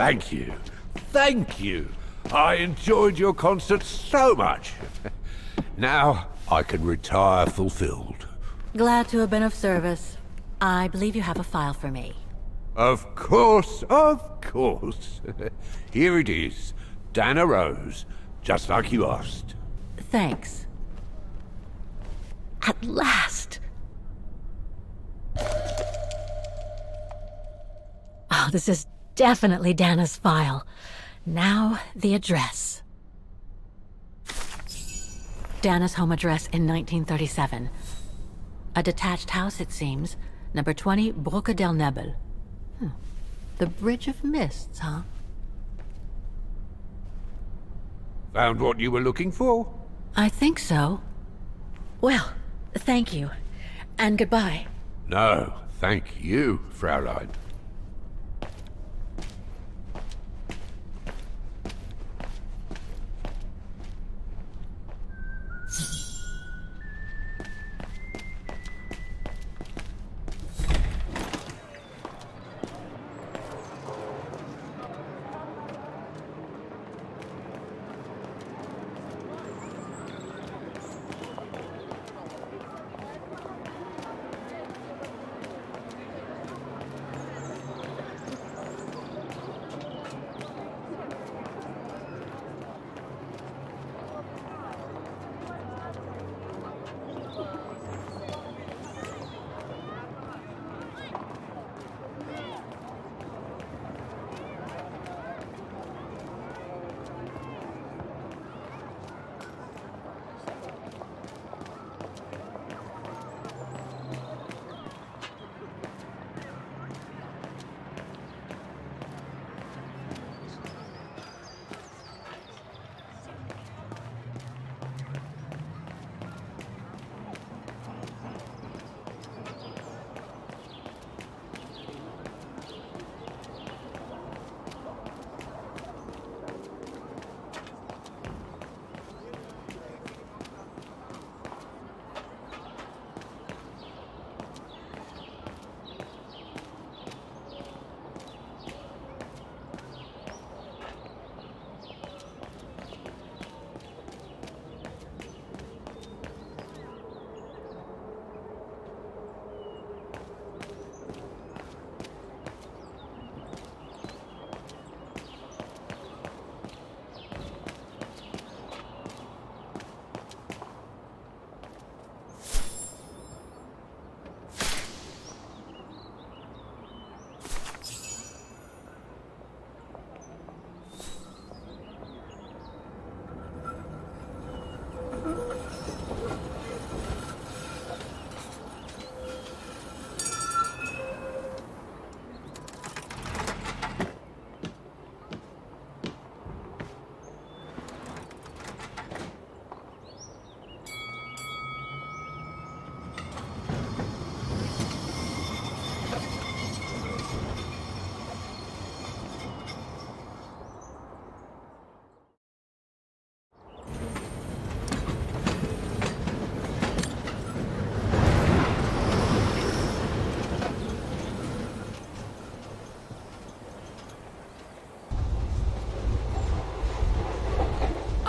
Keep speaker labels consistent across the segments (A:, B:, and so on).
A: Thank you. Thank you. I enjoyed your concert so much. Now I can retire fulfilled.
B: Glad to have been of service. I believe you have a file for me.
A: Of course, of course. Here it is. Dana Rose, just like you asked.
B: Thanks. At last! Oh, this is definitely Dana's file. Now, the address. Dana's home address in 1937. A detached house, it seems. Number 20, Brücke der Nebel. The Bridge of Mists, huh?
A: Found what you were looking for?
B: I think so. Well, thank you. And goodbye.
A: No, thank you, Fraulein.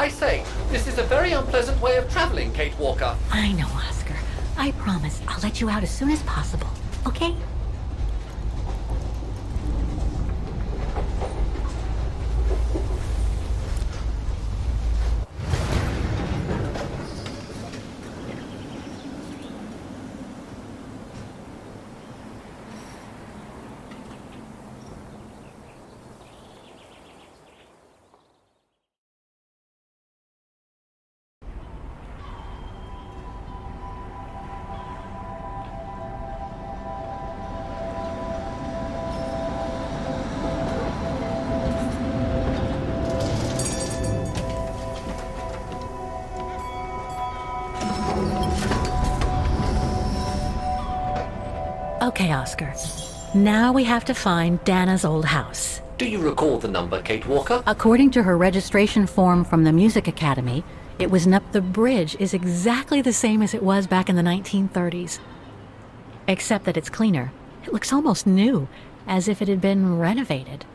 C: I say, this is a very unpleasant way of traveling, Kate Walker.
B: I know, Oscar. I promise I'll let you out as soon as possible, okay? Okay, Oscar. Now we have to find Dana's old house.
C: Do you recall the number, Kate Walker?
B: According to her registration form from the Music Academy, it was the bridge is exactly the same as it was back in the 1930s. Except that it's cleaner. It looks almost new, as if it had been renovated.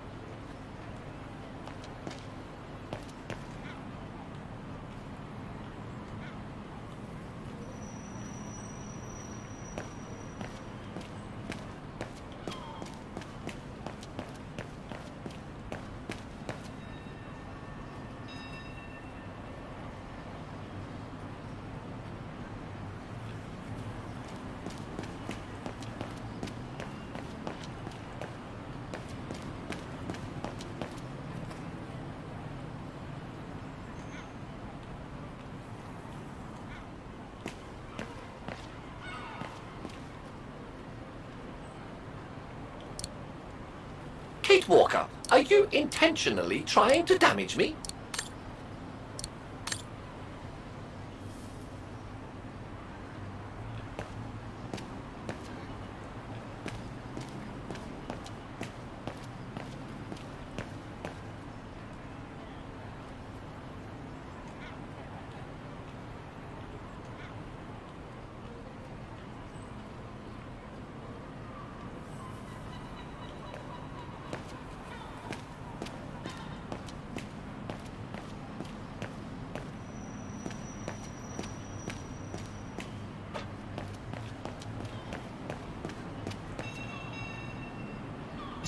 C: Kate Walker, are you intentionally trying to damage me?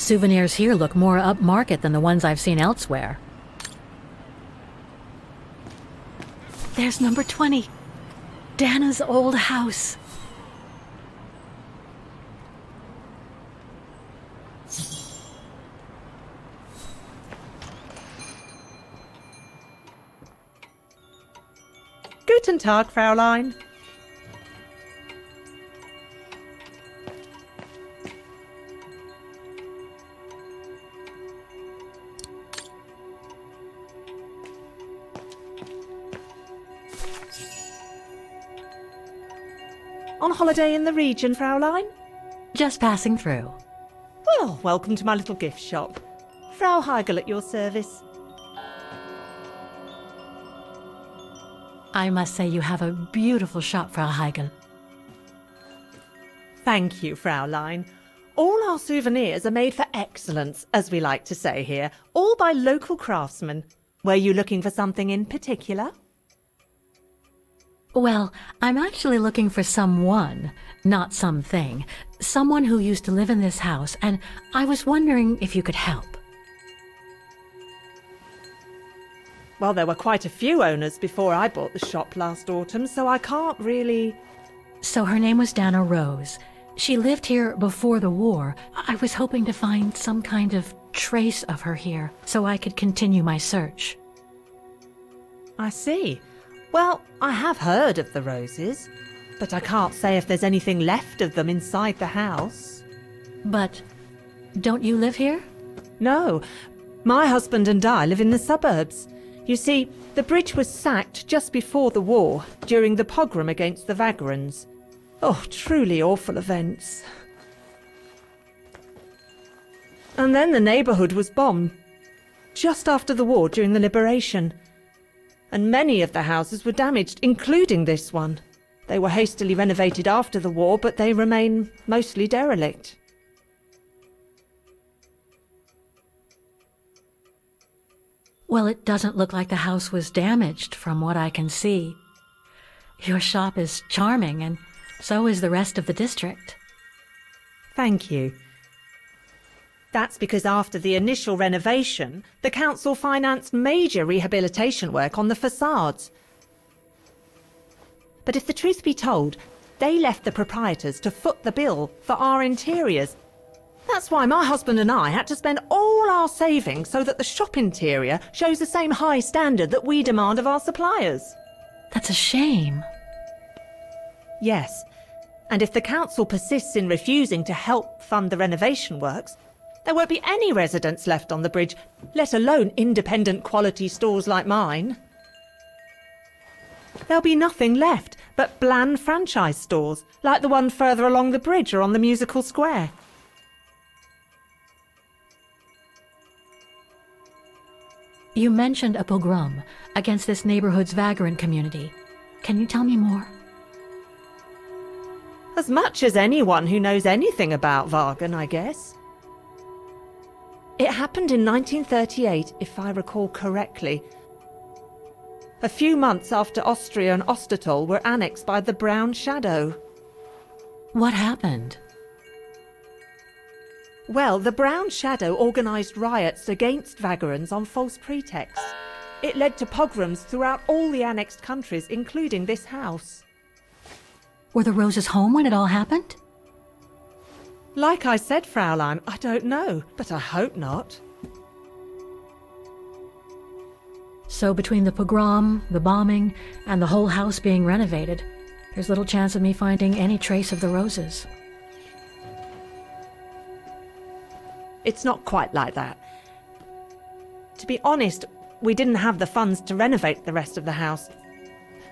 B: Souvenirs here look more upmarket than the ones I've seen elsewhere. There's number 20. Dana's old house.
D: Guten Tag, Fräulein. On holiday in the region, Fräulein?
B: Just passing through.
D: Well, welcome to my little gift shop. Frau Heigl at your service.
B: I must say you have a beautiful shop, Frau Heigl.
D: Thank you, Fräulein. All our souvenirs are made for excellence, as we like to say here, all by local craftsmen. Were you looking for something in particular?
B: Well, I'm actually looking for someone, not something. Someone who used to live in this house, and I was wondering if you could help.
D: Well, there were quite a few owners before I bought the shop last autumn, so I can't really...
B: So her name was Dana Rose. She lived here before the war. I was hoping to find some kind of trace of her here, so I could continue my search.
D: I see. Well, I have heard of the Roses, but I can't say if there's anything left of them inside the house.
B: But don't you live here?
D: No, my husband and I live in the suburbs. You see, the bridge was sacked just before the war, during the pogrom against the Vagrants. Oh, truly awful events. And then the neighbourhood was bombed, just after the war during the liberation. And many of the houses were damaged, including this one. They were hastily renovated after the war, but they remain mostly derelict.
B: Well, it doesn't look like the house was damaged from what I can see. Your shop is charming, and so is the rest of the district.
D: Thank you. That's because after the initial renovation, the council financed major rehabilitation work on the facades. But if the truth be told, they left the proprietors to foot the bill for our interiors. That's why my husband and I had to spend all our savings so that the shop interior shows the same high standard that we demand of our suppliers.
B: That's a shame.
D: Yes, and if the council persists in refusing to help fund the renovation works, there won't be any residents left on the bridge, let alone independent quality stores like mine. There'll be nothing left but bland franchise stores, like the one further along the bridge or on the musical square.
B: You mentioned a pogrom against this neighborhood's vagrant community. Can you tell me more?
D: As much as anyone who knows anything about Wagen, I guess. It happened in 1938, if I recall correctly. A few months after Austria and Ostertal were annexed by the Brown Shadow.
B: What happened?
D: Well, the Brown Shadow organised riots against Vagrants on false pretexts. It led to pogroms throughout all the annexed countries, including this house.
B: Were the Roses home when it all happened?
D: Like I said, Fraulein, I don't know, but I hope not.
B: So between the pogrom, the bombing, and the whole house being renovated, there's little chance of me finding any trace of the Roses.
D: It's not quite like that. To be honest, we didn't have the funds to renovate the rest of the house,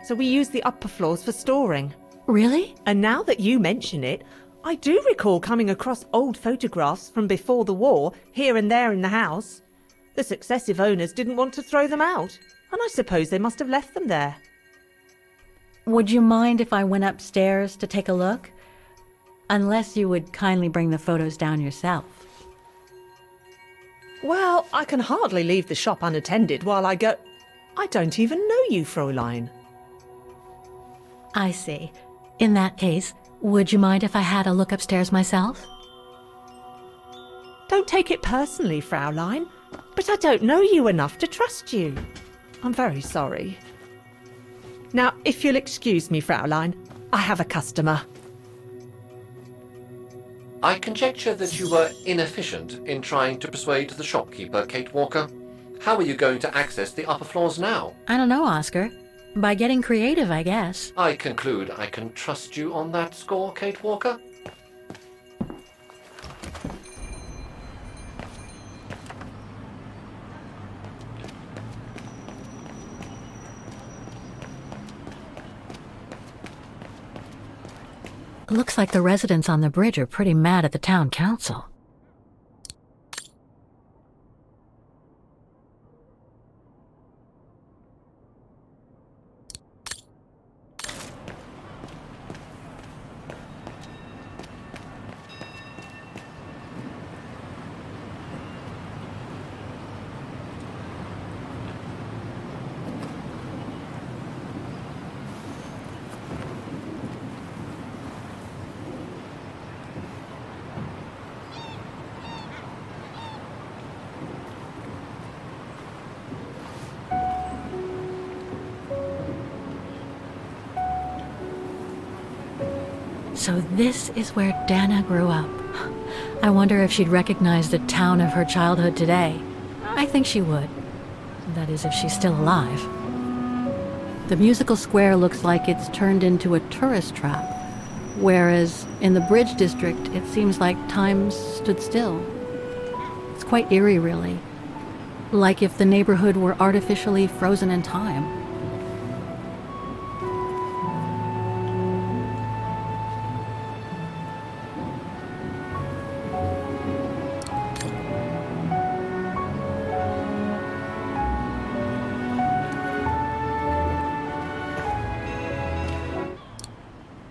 D: so we used the upper floors for storing.
B: Really?
D: And now that you mention it, I do recall coming across old photographs from before the war here and there in the house. The successive owners didn't want to throw them out, and I suppose they must have left them there.
B: Would you mind if I went upstairs to take a look? Unless you would kindly bring the photos down yourself.
D: Well, I can hardly leave the shop unattended while I go... I don't even know you, Fräulein.
B: I see. In that case, would you mind if I had a look upstairs myself?
D: Don't take it personally, Fräulein, but I don't know you enough to trust you. I'm very sorry. Now, if you'll excuse me, Fräulein, I have a customer.
C: I conjecture that you were inefficient in trying to persuade the shopkeeper, Kate Walker. How are you going to access the upper floors now?
B: I don't know, Oscar. By getting creative, I guess.
C: I conclude I can trust you on that score, Kate Walker?
B: Looks like the residents on the bridge are pretty mad at the town council. So this is where Dana grew up. I wonder if she'd recognize the town of her childhood today. I think she would. That is, if she's still alive. The musical square looks like it's turned into a tourist trap, whereas in the Bridge District, it seems like time stood still. It's quite eerie, really. Like if the neighborhood were artificially frozen in time.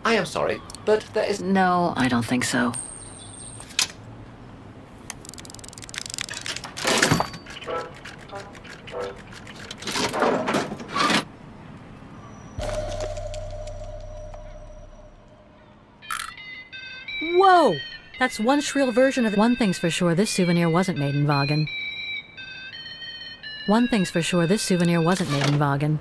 C: I am sorry, but there is...
B: No, I don't think so. Whoa! That's one shrill version of... One thing's for sure, this souvenir wasn't made in Wagen. One thing's for sure, this souvenir wasn't made in Wagen.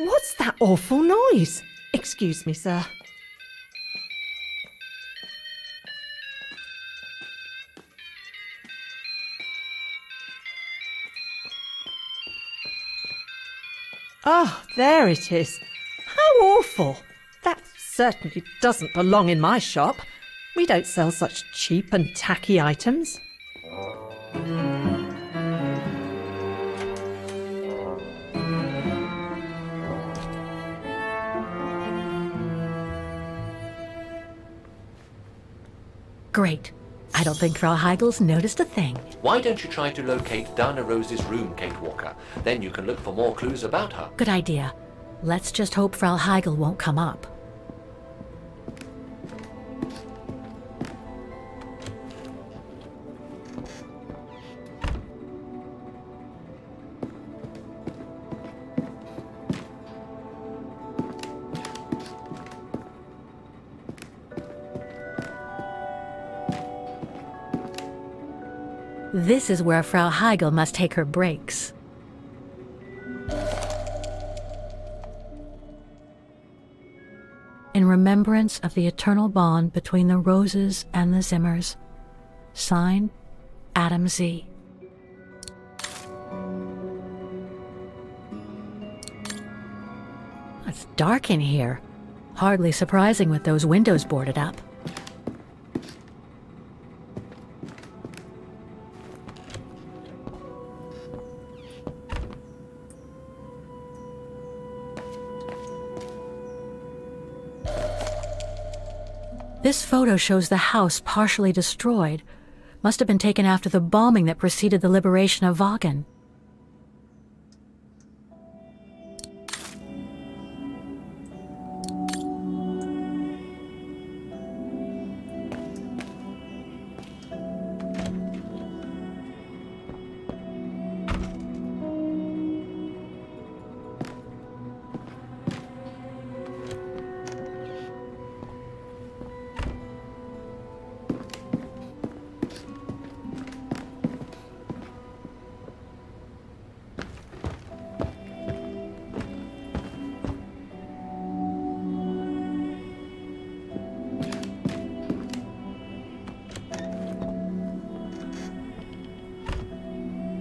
D: What's that awful noise? Excuse me, sir. Ah, there it is. How awful. That certainly doesn't belong in my shop. We don't sell such cheap and tacky items.
B: Great. I don't think Frau Heigel's noticed a thing.
C: Why don't you try to locate Dana Rose's room, Kate Walker? Then you can look for more clues about her.
B: Good idea. Let's just hope Frau Heigel won't come up. This is where Frau Heigel must take her breaks. In remembrance of the eternal bond between the Roses and the Zimmers. Signed, Adam Z. It's dark in here. Hardly surprising with those windows boarded up. This photo shows the house partially destroyed. Must have been taken after the bombing that preceded the liberation of Wagen.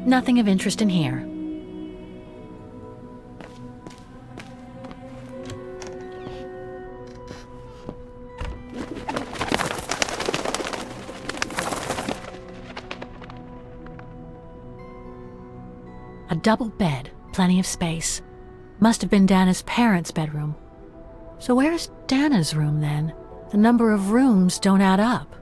B: Nothing of interest in here. A double bed, plenty of space. Must have been Dana's parents' bedroom. So where's Dana's room then? The number of rooms don't add up.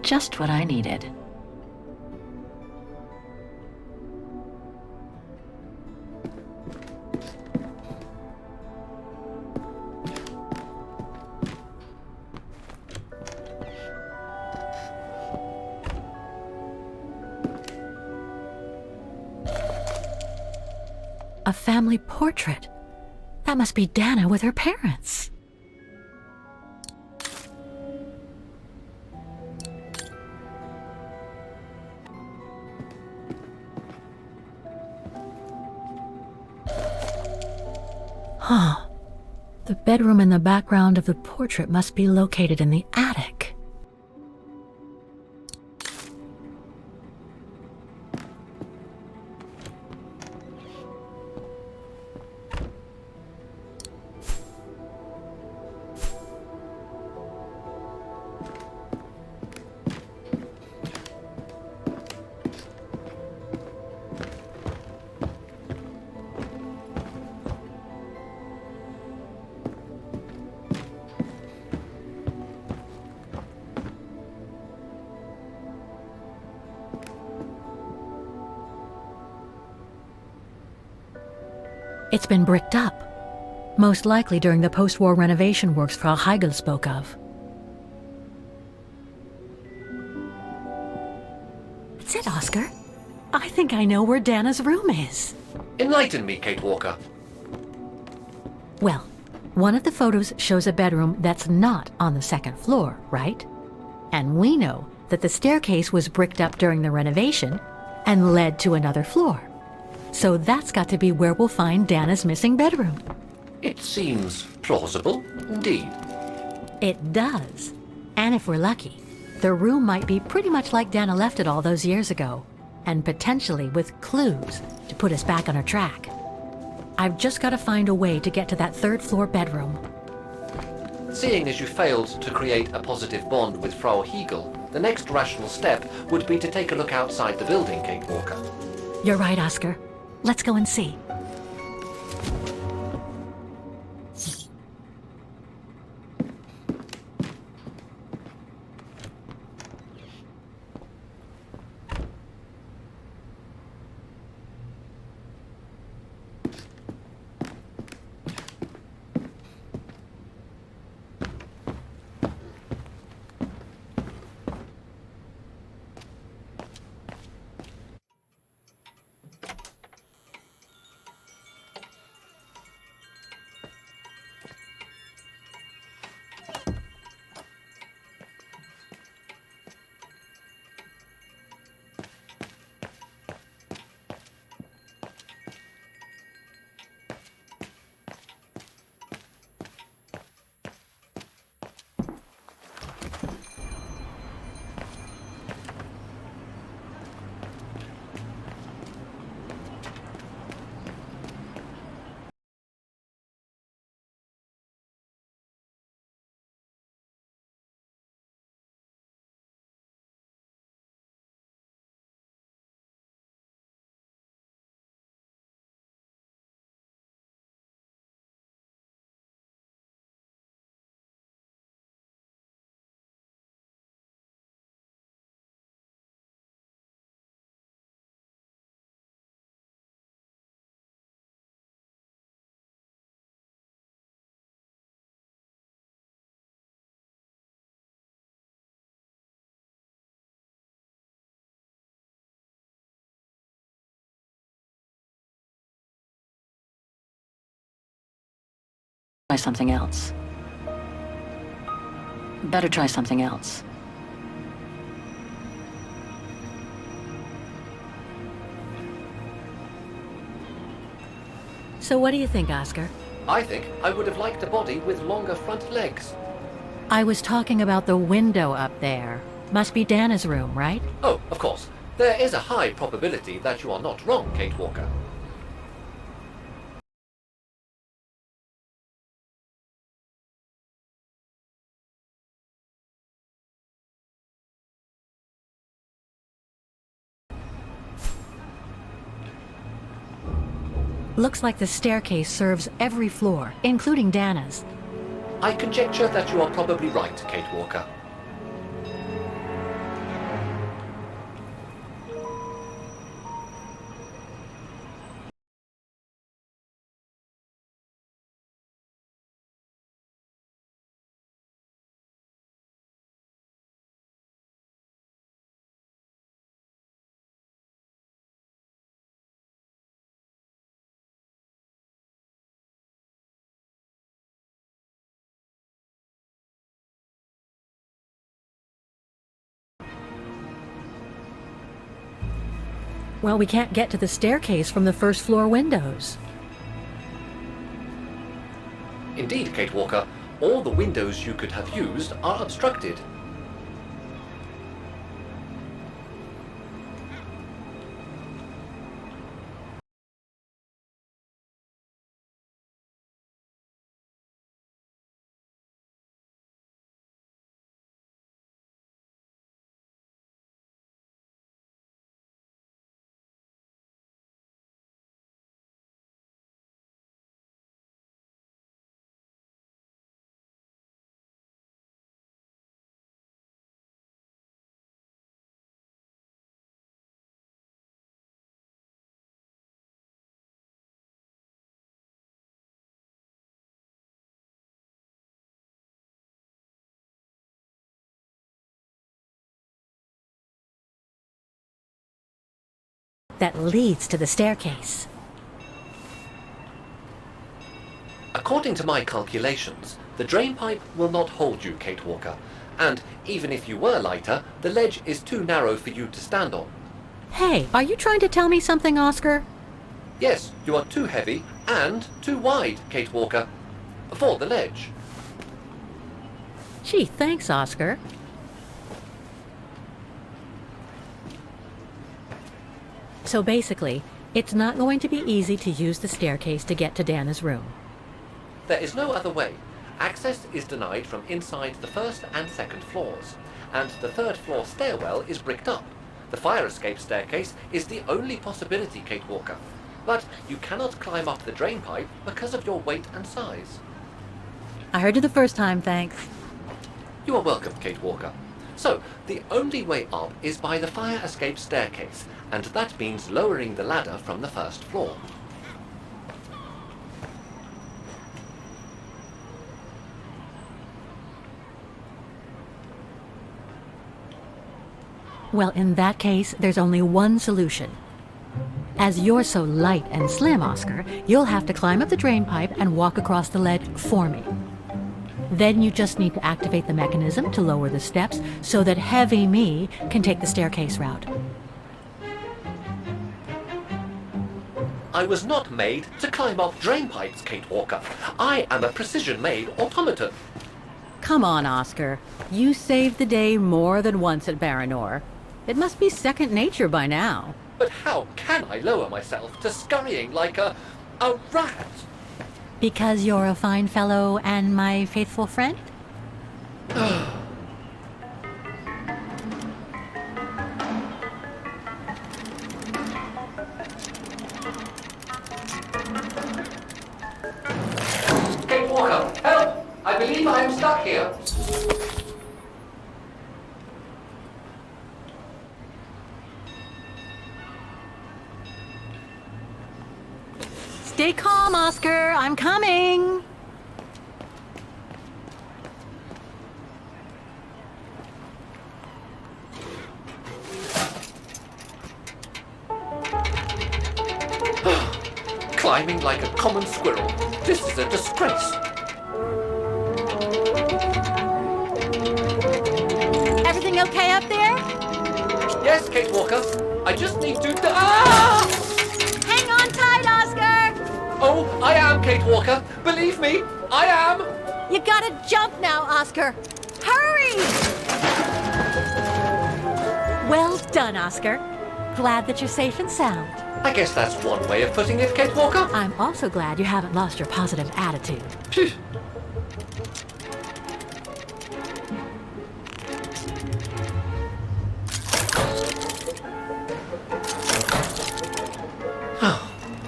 B: Just what I needed. A family portrait. That must be Dana with her parents. Huh. The bedroom in the background of the portrait must be located in the attic. It's been bricked up, most likely during the post-war renovation works Frau Heigel spoke of. That's it, Oscar. I think I know where Dana's room is.
C: Enlighten me, Kate Walker.
B: Well, one of the photos shows a bedroom that's not on the second floor, right? And we know that the staircase was bricked up during the renovation and led to another floor. So that's got to be where we'll find Dana's missing bedroom.
C: It seems plausible, indeed.
B: It does. And if we're lucky, the room might be pretty much like Dana left it all those years ago, and potentially with clues to put us back on our track. I've just got to find a way to get to that third floor bedroom.
C: Seeing as you failed to create a positive bond with Frau Heigel, the next rational step would be to take a look outside the building, Kate Walker.
B: You're right, Oscar. Let's go and see. Try something else. Better try something else. So what do you think, Oscar?
C: I think I would have liked a body with longer front legs.
B: I was talking about the window up there. Must be Dana's room, right?
C: Oh, of course. There is a high probability that you are not wrong, Kate Walker.
B: Looks like the staircase serves every floor, including Dana's.
C: I conjecture that you are probably right, Kate Walker.
B: Well, we can't get to the staircase from the first floor windows.
C: Indeed, Kate Walker, all the windows you could have used are obstructed.
B: That leads to the staircase.
C: According to my calculations, the drain pipe will not hold you, Kate Walker. And even if you were lighter, the ledge is too narrow for you to stand on.
B: Hey, are you trying to tell me something, Oscar?
C: Yes, you are too heavy and too wide, Kate Walker, for the ledge.
B: Gee, thanks, Oscar. So basically, it's not going to be easy to use the staircase to get to Dana's room.
C: There is no other way. Access is denied from inside the first and second floors, and the third floor stairwell is bricked up. The fire escape staircase is the only possibility, Kate Walker. But you cannot climb up the drain pipe because of your weight and size.
B: I heard you the first time, thanks.
C: You are welcome, Kate Walker. So, the only way up is by the fire escape staircase, and that means lowering the ladder from the first floor.
B: Well, in that case, there's only one solution. As you're so light and slim, Oscar, you'll have to climb up the drain pipe and walk across the ledge for me. Then you just need to activate the mechanism to lower the steps so that heavy me can take the staircase route.
C: I was not made to climb up drain pipes, Kate Walker. I am a precision-made automaton.
B: Come on, Oscar. You saved the day more than once at Baranor. It must be second nature by now.
C: But how can I lower myself to scurrying like a rat?
B: Because you're a fine fellow and my faithful friend?
C: Kate Walker, help! I believe I am stuck here.
B: Stay calm, Oscar. I'm coming.
C: Climbing like a common squirrel. This is a disgrace.
B: okay up there?
C: Yes, Kate Walker. I just need to... Ah!
B: Hang on tight, Oscar!
C: Oh, I am, Kate Walker. Believe me, I am.
B: You gotta jump now, Oscar. Hurry! Well done, Oscar. Glad that you're safe and sound.
C: I guess that's one way of putting it, Kate Walker.
B: I'm also glad you haven't lost your positive attitude.
C: Phew.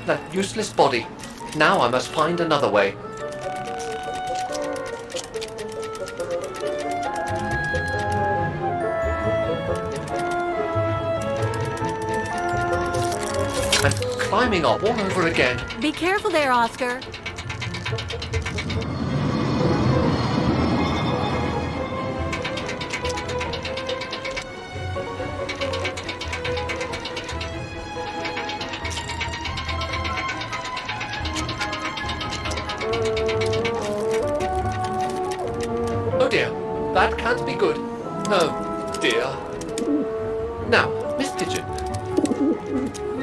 C: That useless body. Now I must find another way. I'm climbing up all over again.
B: Be careful there, Oscar.
C: Oh dear, that can't be good. Oh dear. Now, Miss Pigeon.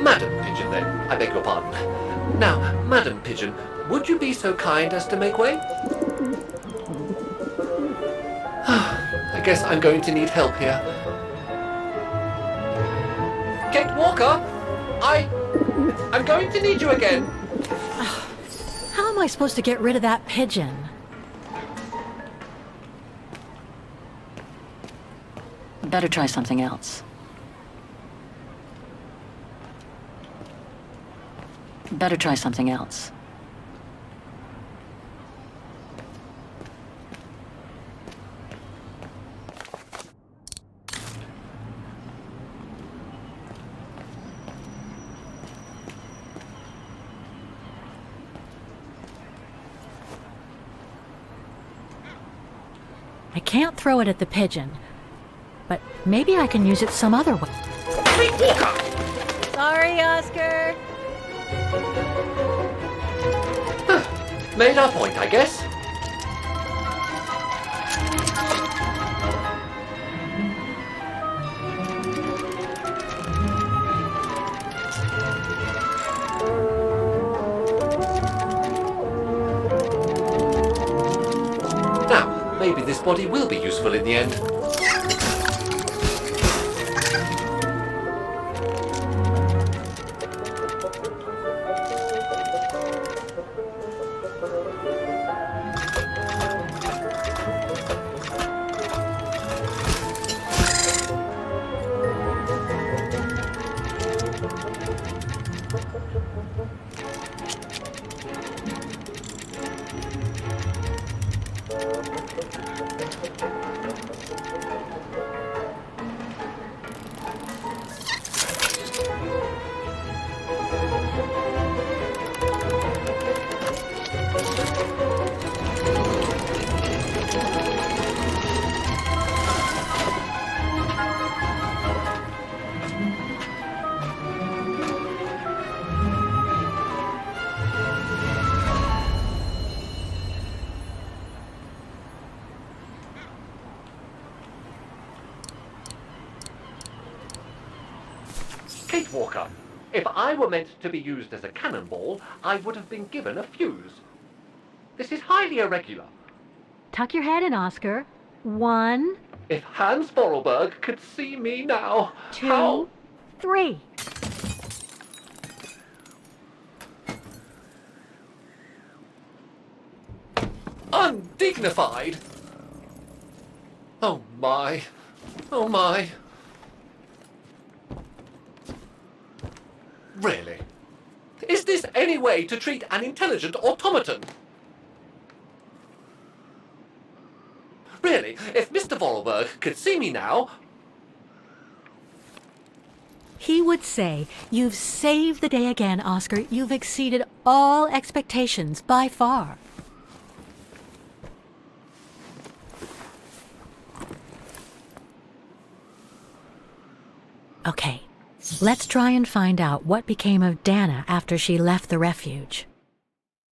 C: Madam Pigeon, then. I beg your pardon. Now, Madam Pigeon, would you be so kind as to make way? I guess I'm going to need help here. Kate Walker! I'm going to need you again.
B: How am I supposed to get rid of that pigeon?
E: Better try something else. Better try something else.
B: I can't throw it at the pigeon, but maybe I can use it some other way.
C: Kate Walker!
B: Sorry, Oscar.
C: Made our point, I guess. Now, maybe this body will be useful in the end. Kate Walker, if I were meant to be used as a cannonball, I would have been given a fuse. This is highly irregular.
B: Tuck your head in, Oscar. 1,
C: If Hans Vorarlberg could see me now,
B: 2,
C: how...
B: 3.
C: Undignified! Oh my. Oh my. Really? Is this any way to treat an intelligent automaton? Really, if Mr. Vorarlberg could see me now...
B: He would say, "You've saved the day again, Oscar. You've exceeded all expectations by far." Okay, let's try and find out what became of Dana after she left the refuge.